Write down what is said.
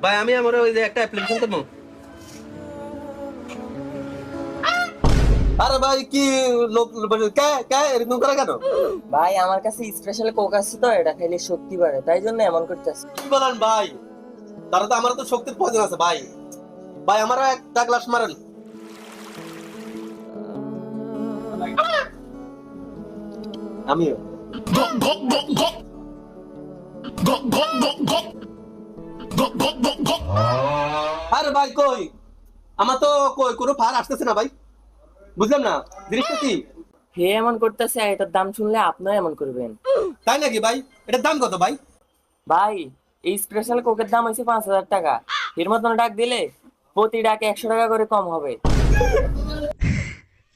ভাই আমি আমার ওই যে একটা অ্যাপ্লিকেশন করবো। আরে ভাই কি লোক কে কে এরকম করে কেন? ভাই আমার কাছে স্পেশাল কোক আছে তো, এটা খাইলে শক্তি বাড়ে, তাই জন্য এমন করতেছে। কি বলেন ভাই? তারা তো আমার তো শক্তির প্রয়োজন আছে ভাই। ভাই আমারও একটা গ্লাস মারেন। আমিও। আরে ভাই কই, আমার তো কই কোনো ফার আসতেছে না ভাই, বুঝলাম না জিনিসটা কি। হে এমন করতেছে, এটার দাম শুনলে আপনিও এমন করবেন। তাই নাকি ভাই? এটার দাম কত ভাই? ভাই এই স্পেশাল কোকের দাম হয়েছে 5,000 টাকা। এর মতন ডাক দিলে প্রতি ডাকে 100 টাকা করে কম হবে।